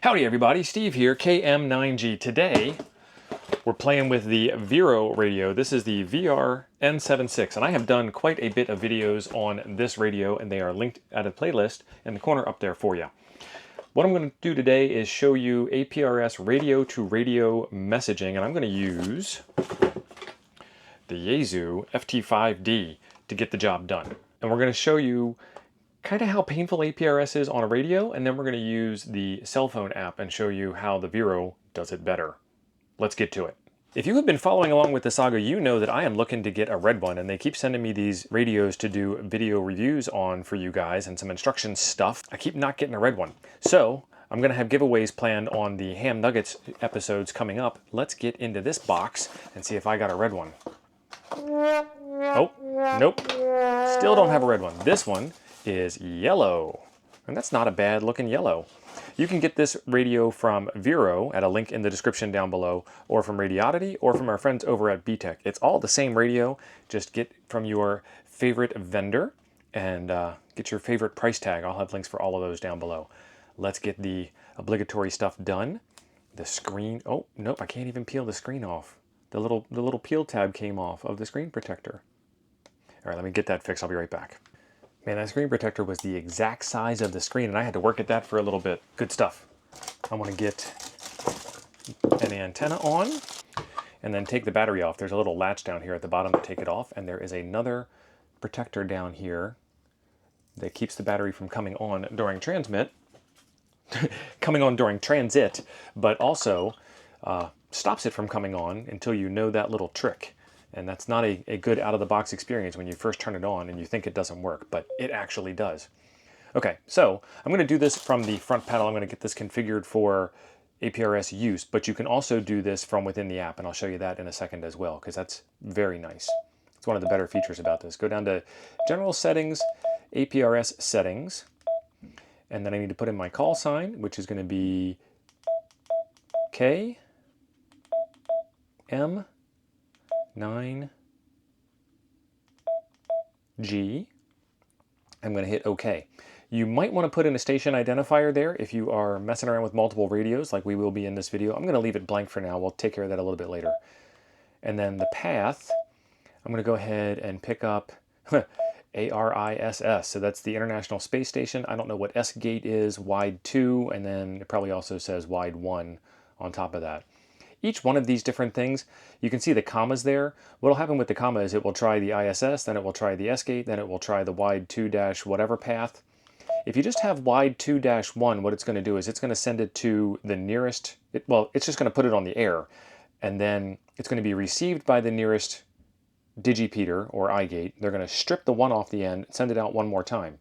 Howdy everybody, Steve here, KM9G. Today, we're playing with the Vero radio. This is the VR-N76, and I have done quite a bit of videos on this radio, and they are linked at a playlist in the corner up there for you. What I'm going to do today is show you APRS radio-to-radio messaging, and I'm going to use the Yaesu FT5D to get the job done. And we're going to show you kind of how painful APRS is on a radio, and then we're going to use the cell phone app and show you how the Vero does it better. Let's get to it. If you have been following along with the saga, you know that I am looking to get a red one, and they keep sending me these radios to do video reviews on for you guys and some instruction stuff. I keep not getting a red one. So I'm going to have giveaways planned on the Ham Nuggets episodes coming up. Let's get into this box and see if I got a red one. Oh, nope. Still don't have a red one. This one is yellow, and that's not a bad looking yellow. You can get this radio from Vero at a link in the description down below, or from Radioddity, or from our friends over at BTech. It's all the same radio. Just get from your favorite vendor and get your favorite price tag. I'll have links for all of those down below. Let's get the obligatory stuff done. The screen, oh nope, I can't even peel the screen off. The little peel tab came off of the screen protector. All right, let me get that fixed. I'll be right back. Man, that screen protector was the exact size of the screen, and I had to work at that for a little bit. Good stuff. I want to get an antenna on and then take the battery off. There's a little latch down here at the bottom to take it off, and there is another protector down here that keeps the battery from coming on during transit, but also stops it from coming on until you know that little trick. And that's not a good out-of-the-box experience when you first turn it on and you think it doesn't work, but it actually does. Okay, so I'm going to do this from the front panel. I'm going to get this configured for APRS use, but you can also do this from within the app, and I'll show you that in a second as well, because that's very nice. It's one of the better features about this. Go down to General Settings, APRS Settings, and then I need to put in my call sign, which is going to be KM9G. I'm going to hit OK. You might want to put in a station identifier there if you are messing around with multiple radios like we will be in this video. I'm going to leave it blank for now. We'll take care of that a little bit later. And then the path, I'm going to go ahead and pick up APRS. So that's the International Space Station. I don't know what S gate is, wide 2, and then it probably also says wide 1 on top of that. Each one of these different things, you can see the commas there. What will happen with the comma is it will try the ISS, then it will try the S gate, then it will try the wide 2 dash whatever path. If you just have wide 2 dash 1, what it's going to do is it's going to send it to the nearest, it's just going to put it on the air, and then it's going to be received by the nearest digipeater or iGate. They're going to strip the 1 off the end, send it out one more time.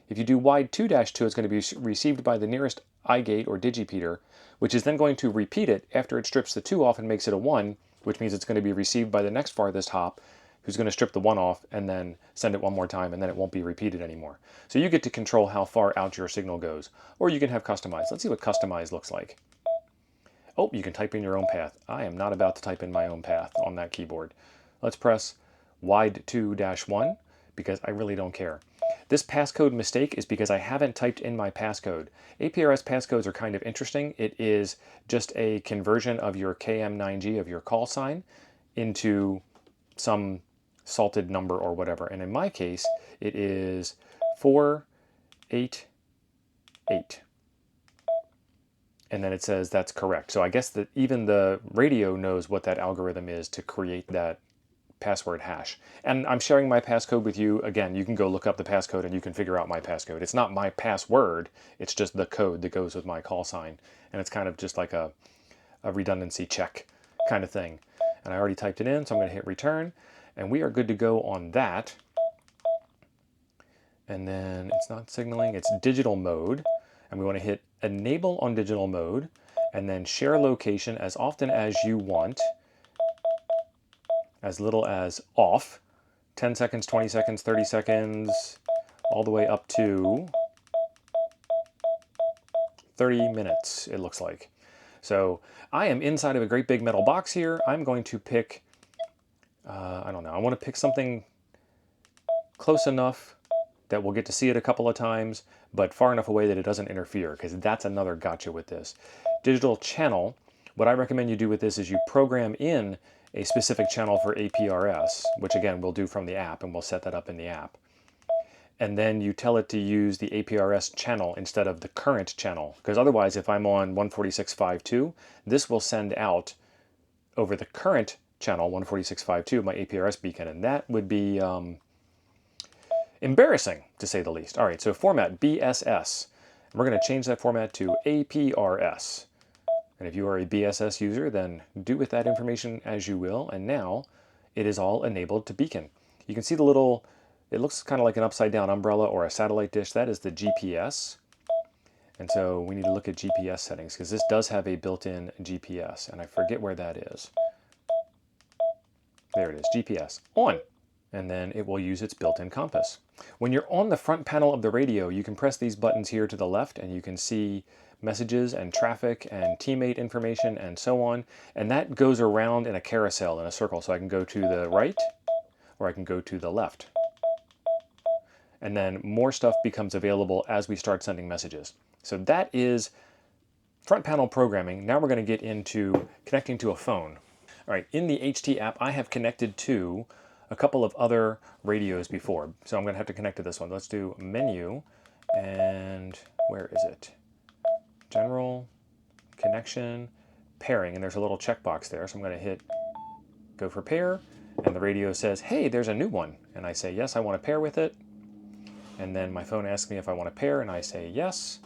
If you do wide 2 dash 2, it's going to be received by the nearest iGate or digipeater, which is then going to repeat it after it strips the 2 off and makes it a 1, which means it's going to be received by the next farthest hop, who's going to strip the 1 off and then send it one more time, and then it won't be repeated anymore. So you get to control how far out your signal goes, or you can have customized. Let's see what customized looks like. Oh, you can type in your own path. I am not about to type in my own path on that keyboard. Let's press wide 2 dash 1 because I really don't care. This passcode mistake is because I haven't typed in my passcode. APRS passcodes are kind of interesting. It is just a conversion of your KM9G, of your call sign, into some salted number or whatever. And in my case, it is 488. And then it says that's correct. So I guess that even the radio knows what that algorithm is to create that password hash. And I'm sharing my passcode with you. Again, you can go look up the passcode and you can figure out my passcode. It's not my password, it's just the code that goes with my call sign. And it's kind of just like a redundancy check kind of thing. And I already typed it in, so I'm going to hit return. And we are good to go on that. And then it's not signaling, it's digital mode. And we want to hit enable on digital mode, and then share location as often as you want, as little as off, 10 seconds, 20 seconds, 30 seconds, all the way up to 30 minutes, it looks like. So I am inside of a great big metal box here. I'm going to pick, I don't know, I want to pick something close enough that we'll get to see it a couple of times, but far enough away that it doesn't interfere, because that's another gotcha with this. Digital channel, what I recommend you do with this is you program in a specific channel for APRS, which again we'll do from the app, and we'll set that up in the app. And then you tell it to use the APRS channel instead of the current channel. Because otherwise, if I'm on 146.5.2, this will send out over the current channel, 146.5.2, my APRS beacon, and that would be embarrassing, to say the least. All right, so format BSS. And we're going to change that format to APRS. And if you are a BSS user, then do with that information as you will. And now it is all enabled to beacon. You can see the little, it looks kind of like an upside down umbrella or a satellite dish. That is the GPS. And so we need to look at GPS settings because this does have a built-in GPS, and I forget where that is. There it is, GPS on. And then it will use its built-in compass. When you're on the front panel of the radio, you can press these buttons here to the left and you can see messages and traffic and teammate information and so on. And that goes around in a carousel, in a circle. So I can go to the right or I can go to the left. And then more stuff becomes available as we start sending messages. So that is front panel programming. Now we're going to get into connecting to a phone. All right, in the HT app, I have connected to a couple of other radios before. So I'm going to have to connect to this one. Let's do menu, and where is it? General, connection, pairing, and there's a little checkbox there. So I'm going to hit go for pair, and the radio says, hey, there's a new one. And I say, yes, I want to pair with it. And then my phone asks me if I want to pair, and I say yes.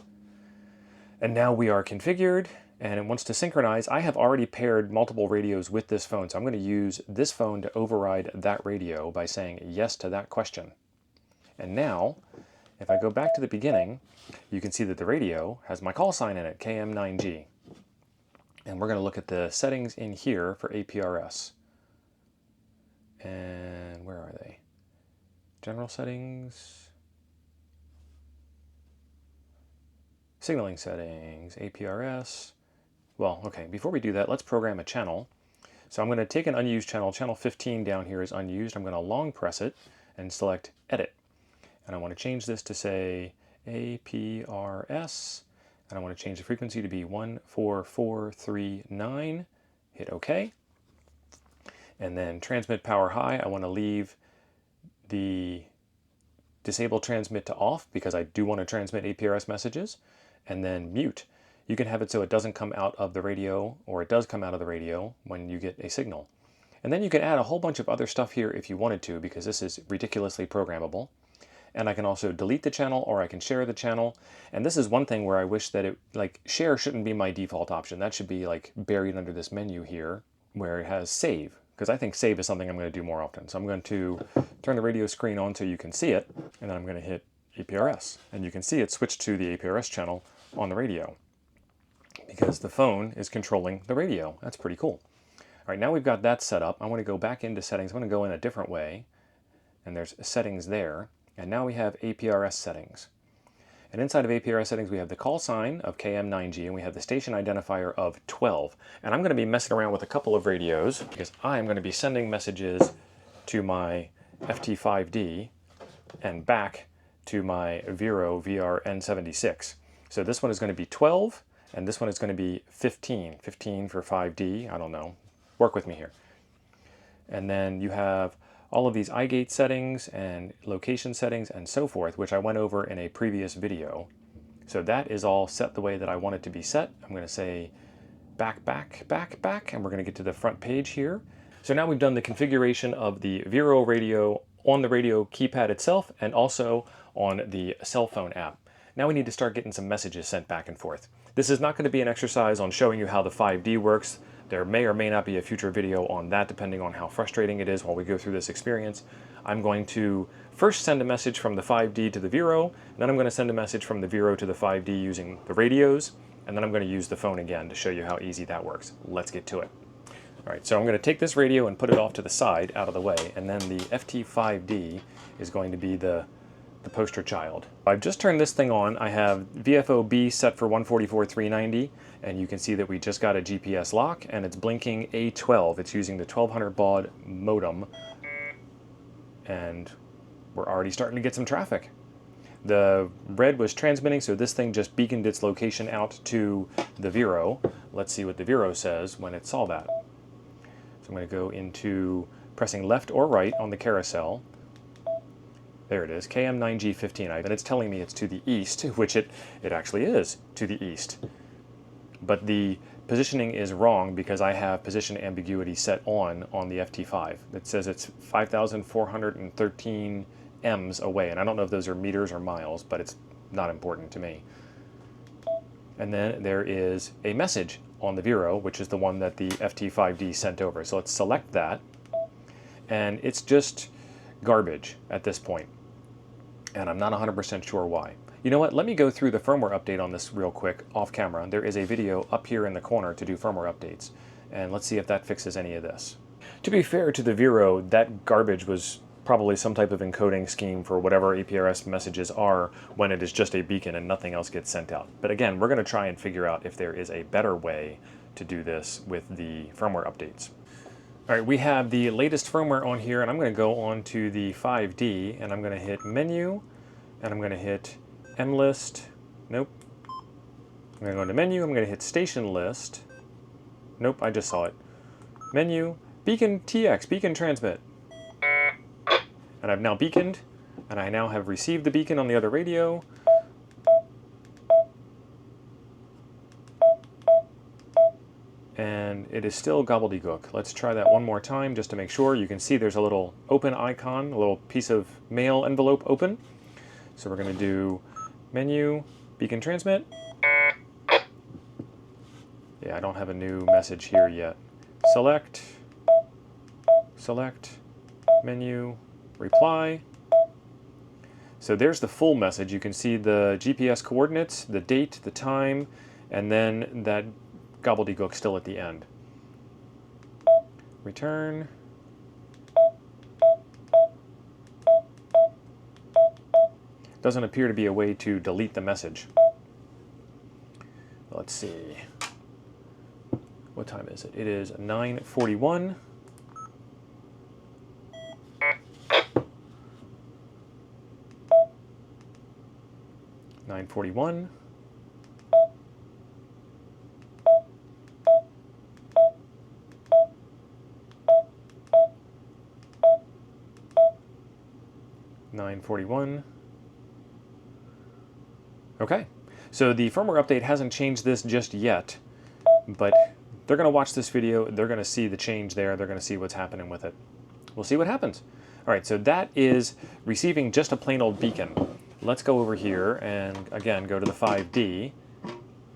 And now we are configured, and it wants to synchronize. I have already paired multiple radios with this phone, so I'm going to use this phone to override that radio by saying yes to that question. And now, if I go back to the beginning, you can see that the radio has my call sign in it, KM9G. And we're going to look at the settings in here for APRS. And where are they? General settings. Signaling settings, APRS. Well, okay, before we do that, let's program a channel. So I'm going to take an unused channel. Channel 15 down here is unused. I'm going to long press it and select Edit. And I want to change this to say APRS. And I want to change the frequency to be 14439. Hit OK. And then transmit power high. I want to leave the disable transmit to off because I do want to transmit APRS messages. And then mute. You can have it so it doesn't come out of the radio, or it does come out of the radio when you get a signal. And then you can add a whole bunch of other stuff here if you wanted to, because this is ridiculously programmable. And I can also delete the channel, or I can share the channel. And this is one thing where I wish that it, like, share shouldn't be my default option. That should be like buried under this menu here where it has save, because I think save is something I'm going to do more often. So I'm going to turn the radio screen on so you can see it, and then I'm going to hit APRS. And you can see it switched to the APRS channel on the radio because the phone is controlling the radio. That's pretty cool. All right, now we've got that set up. I want to go back into settings. I'm going to go in a different way, and there's settings there. And now we have APRS settings. And inside of APRS settings, we have the call sign of KM9G, and we have the station identifier of 12. And I'm going to be messing around with a couple of radios because I am going to be sending messages to my FT5D and back to my Vero VRN76. So this one is going to be 12, and this one is going to be 15. 15 for 5D, I don't know. Work with me here. And then you have all of these iGate settings and location settings and so forth, which I went over in a previous video. So that is all set the way that I want it to be set. I'm going to say back, back, back, back, and we're going to get to the front page here. So now we've done the configuration of the Vero radio on the radio keypad itself and also on the cell phone app. Now we need to start getting some messages sent back and forth. This is not going to be an exercise on showing you how the 5D works. There may or may not be a future video on that depending on how frustrating it is while we go through this experience. I'm going to first send a message from the 5D to the Vero, and then I'm going to send a message from the Vero to the 5D using the radios, and then I'm going to use the phone again to show you how easy that works. Let's get to it. All right, so I'm going to take this radio and put it off to the side, out of the way, and then the FT5D is going to be the poster child. I've just turned this thing on. I have VFO-B set for 144.390, and you can see that we just got a GPS lock, and it's blinking A12. It's using the 1200 baud modem, and we're already starting to get some traffic. The red was transmitting, so this thing just beaconed its location out to the Vero. Let's see what the Vero says when it saw that. So I'm going to go into pressing left or right on the carousel. There it is, KM9G15, and it's telling me it's to the east, which it actually is to the east. But the positioning is wrong because I have position ambiguity set on the FT5. It says it's 5,413 M's away, and I don't know if those are meters or miles, but it's not important to me. And then there is a message on the Vero, which is the one that the FT5D sent over. So let's select that, and it's just garbage at this point, and I'm not 100% sure why. You know what, let me go through the firmware update on this real quick off camera. There is a video up here in the corner to do firmware updates, and let's see if that fixes any of this. To be fair to the Vero, that garbage was probably some type of encoding scheme for whatever APRS messages are when it is just a beacon and nothing else gets sent out. But again, we're going to try and figure out if there is a better way to do this with the firmware updates. All right, we have the latest firmware on here, and I'm going to go on to the 5D, and I'm going to hit Menu, and I'm going to hit MList. Nope. I'm going to go into Menu, I'm going to hit Station List. Nope, I just saw it. Menu, Beacon TX, Beacon Transmit. And I've now beaconed, and I now have received the beacon on the other radio. And it is still gobbledygook. Let's try that one more time just to make sure. You can see there's a little open icon, a little piece of mail envelope open. So we're going to do Menu, Beacon Transmit. Yeah, I don't have a new message here yet. Select, Menu, Reply. So there's the full message. You can see the GPS coordinates, the date, the time, and then that gobbledygook still at the end. Return. Doesn't appear to be a way to delete the message. Let's see. What time is it? It is 9:41. $9:41. $9:41. Okay, so the firmware update hasn't changed this just yet, but they're going to watch this video, they're going to see the change there, they're going to see what's happening with it. We'll see what happens. All right, so that is receiving just a plain old beacon. Let's go over here and again go to the 5D.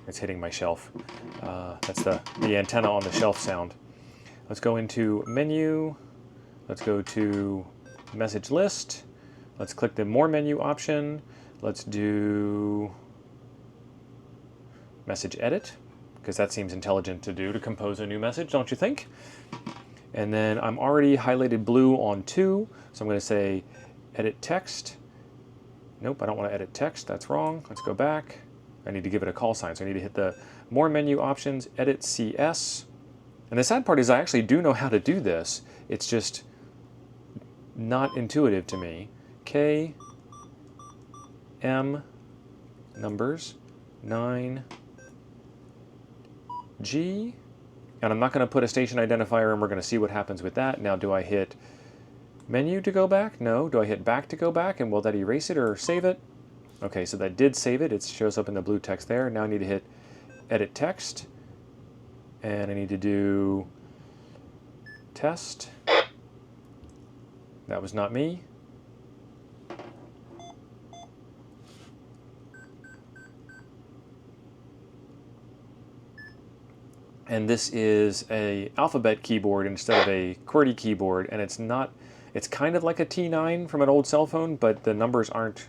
It's hitting my shelf. That's the antenna on the shelf sound. Let's go into Menu. Let's go to Message List. Let's click the More Menu option. Let's do Message Edit, because that seems intelligent to do, to compose a new message, don't you think? And then I'm already highlighted blue on 2, so I'm going to say Edit Text. Nope, I don't want to edit text, that's wrong. Let's go back. I need to give it a call sign, so I need to hit the More Menu options, Edit CS. And the sad part is I actually do know how to do this. It's just not intuitive to me. K, M, numbers, 9, G, and I'm not going to put a station identifier, and we're going to see what happens with that. Now, do I hit Menu to go back? No. Do I hit back to go back, and will that erase it or save it? Okay, so that did save it. It shows up in the blue text there. Now I need to hit Edit Text, and I need to do Test. That was not me. And this is a alphabet keyboard instead of a QWERTY keyboard, and it's kind of like a T9 from an old cell phone, but the numbers aren't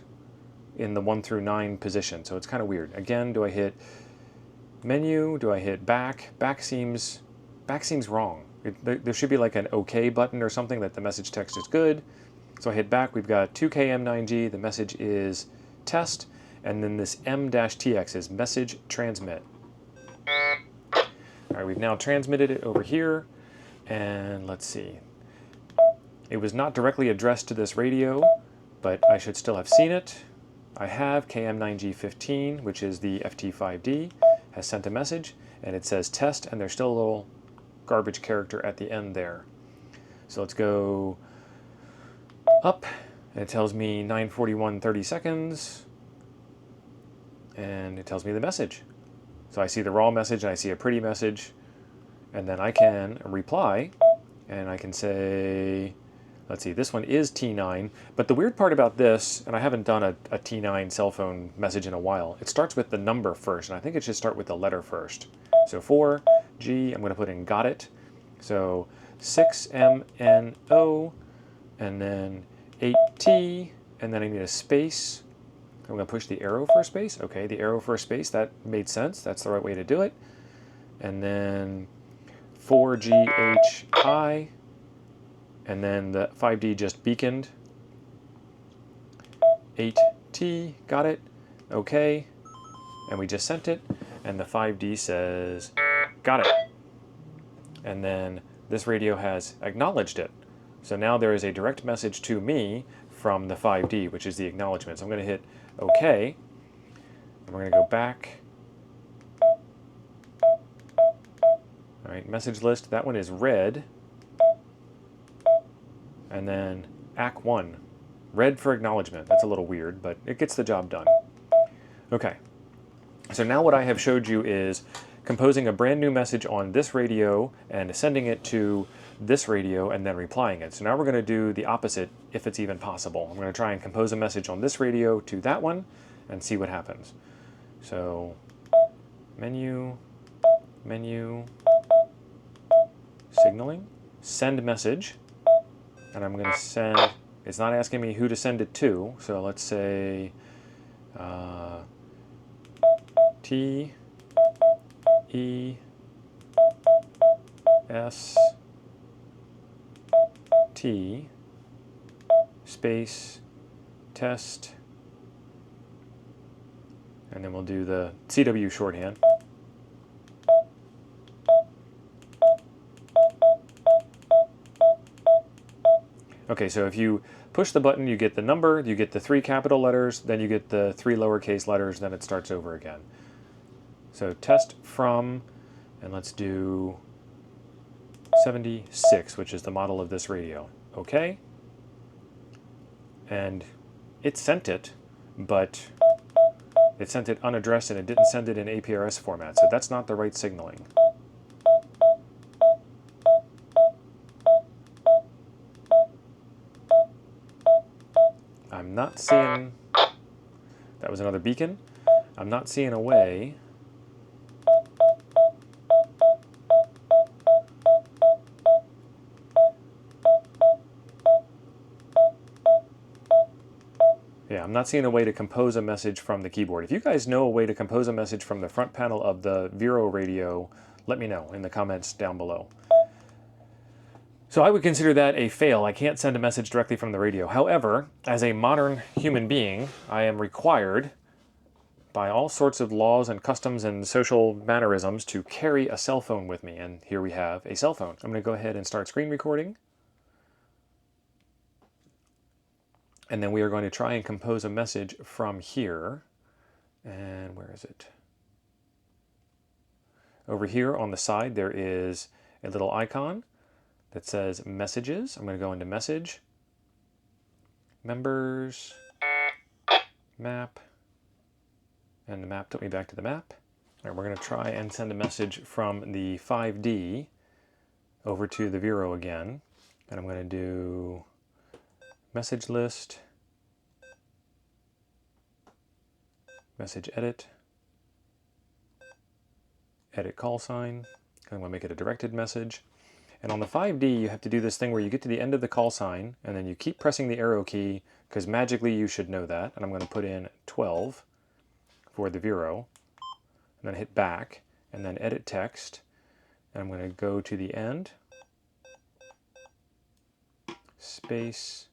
in the 1 through 9 position, so it's kind of weird. Again, do I hit Menu? Do I hit back? Back seems wrong. There should be like an OK button or something that the message text is good. So I hit back. We've got 2KM9G. The message is test, and then this M-TX is message transmit. All right, we've now transmitted it over here, and let's see. It was not directly addressed to this radio, but I should still have seen it. I have KM9G15, which is the FT5D, has sent a message, and it says test, and there's still a little garbage character at the end there. So let's go up, and it tells me 9:41 30 seconds, and it tells me the message. So I see the raw message, and I see a pretty message, and then I can reply, and I can say, let's see, this one is T9, but the weird part about this, and I haven't done a T9 cell phone message in a while, it starts with the number first, and I think it should start with the letter first. So 4G, I'm going to put in got it. So 6MNO, and then 8T, and then I need a space. I'm going to push the arrow for a space. Okay, the arrow for a space, that made sense. That's the right way to do it. And then 4GHI, and then the 5D just beaconed. 8T, got it. Okay, and we just sent it. And the 5D says, got it. And then this radio has acknowledged it. So now there is a direct message to me from the 5D, which is the acknowledgement. So I'm going to hit OK, and we're going to go back. All right, message list, that one is red. And then AC1, red for acknowledgement. That's a little weird, but it gets the job done. Okay, so now what I have showed you is composing a brand new message on this radio and sending it to this radio and then replying it. So now we're going to do the opposite if it's even possible. I'm going to try and compose a message on this radio to that one and see what happens. So menu, signaling, send message, and I'm going to send, it's not asking me who to send it to, so let's say T E S T space test, and then we'll do the CW shorthand. Okay, so if you push the button, you get the number, you get the 3 capital letters, then you get the 3 lowercase letters, then it starts over again. So test from, and let's do 76, which is the model of this radio. Okay. And it sent it, but it sent it unaddressed and it didn't send it in APRS format, so that's not the right signaling. I'm not seeing, that was another beacon. I'm not seeing a way I'm not seeing a way to compose a message from the keyboard. If you guys know a way to compose a message from the front panel of the Vero radio, let me know in the comments down below. So I would consider that a fail. I can't send a message directly from the radio. However, as a modern human being, I am required by all sorts of laws and customs and social mannerisms to carry a cell phone with me. And here we have a cell phone. I'm going to go ahead and start screen recording. And then we are going to try and compose a message from here. And where is it? Over here on the side, there is a little icon that says messages. I'm going to go into message, members, map, and the map took me back to the map. All right, we're going to try and send a message from the 5D over to the Vero again. And I'm going to do message list, message edit, edit call sign. I'm going to make it a directed message. And on the 5D, you have to do this thing where you get to the end of the call sign, and then you keep pressing the arrow key, because magically you should know that. And I'm going to put in 12 for the Vero, and then hit back, and then edit text. And I'm going to go to the end, space,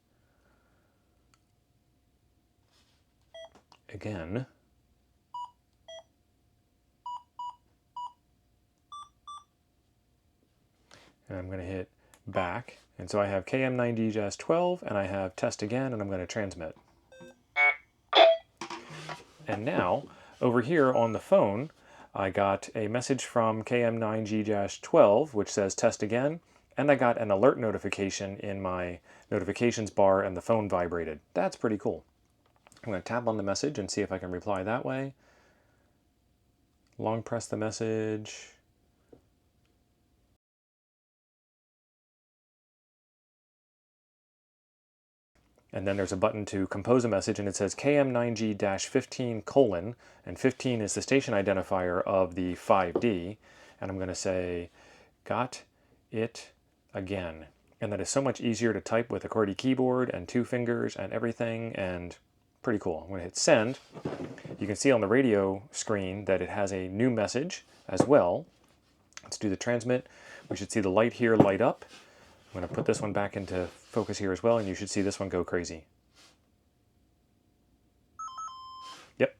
again, and I'm going to hit back. And so I have KM9D-12, and I have test again, and I'm going to transmit. And now, over here on the phone, I got a message from KM9G-12, which says test again, and I got an alert notification in my notifications bar and the phone vibrated. That's pretty cool. I'm going to tap on the message and see if I can reply that way. Long press the message. And then there's a button to compose a message, and it says KM9G-15:, and 15 is the station identifier of the 5D. And I'm going to say, got it again. And that is so much easier to type with a QWERTY keyboard and 2 fingers and everything, and pretty cool. I'm going to hit send. You can see on the radio screen that it has a new message as well. Let's do the transmit. We should see the light here light up. I'm going to put this one back into focus here as well, and you should see this one go crazy. Yep.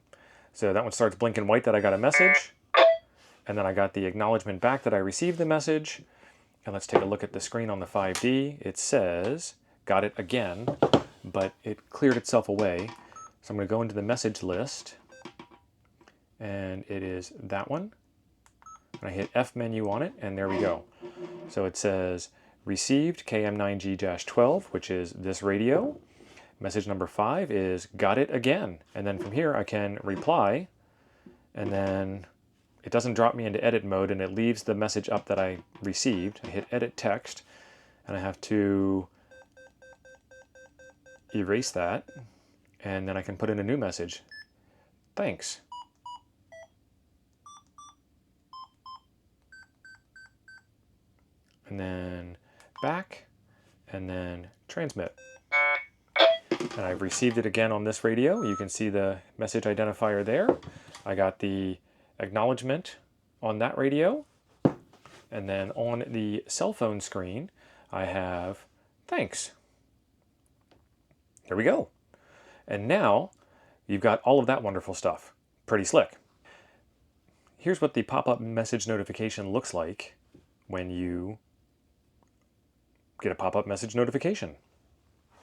So that one starts blinking white that I got a message, and then I got the acknowledgement back that I received the message. And let's take a look at the screen on the 5D. It says, got it again, but it cleared itself away. So I'm going to go into the message list, and it is that one. And I hit F menu on it, and there we go. So it says, received KM9G-12, which is this radio. Message number 5 is got it again. And then from here I can reply, and then it doesn't drop me into edit mode, and it leaves the message up that I received. I hit edit text, and I have to erase that, and then I can put in a new message. Thanks. And then back, and then transmit. And I've received it again on this radio. You can see the message identifier there. I got the acknowledgement on that radio. And then on the cell phone screen, I have thanks. There we go. And now you've got all of that wonderful stuff. Pretty slick. Here's what the pop-up message notification looks like when you get a pop-up message notification.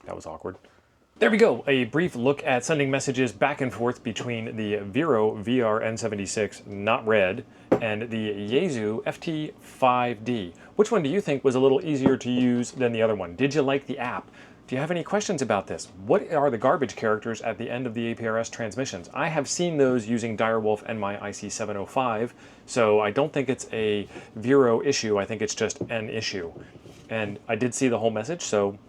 That was awkward. There we go, a brief look at sending messages back and forth between the Vero VR-N76 not red and the Yaesu FT5D. Which one do you think was a little easier to use than the other one? Did you like the app? Do you have any questions about this? What are the garbage characters at the end of the APRS transmissions? I have seen those using Direwolf and my IC705, so I don't think it's a Vero issue, I think it's just an issue. And I did see the whole message, so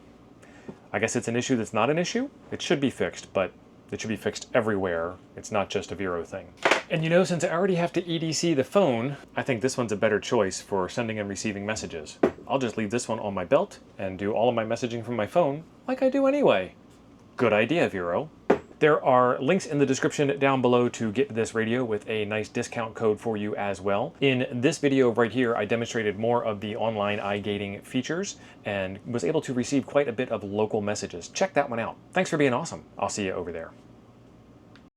I guess it's an issue that's not an issue. It should be fixed, but it should be fixed everywhere. It's not just a Vero thing. And you know, since I already have to EDC the phone, I think this one's a better choice for sending and receiving messages. I'll just leave this one on my belt and do all of my messaging from my phone like I do anyway. Good idea, Vero. There are links in the description down below to get this radio with a nice discount code for you as well. In this video right here, I demonstrated more of the online iGating features and was able to receive quite a bit of local messages. Check that one out. Thanks for being awesome. I'll see you over there.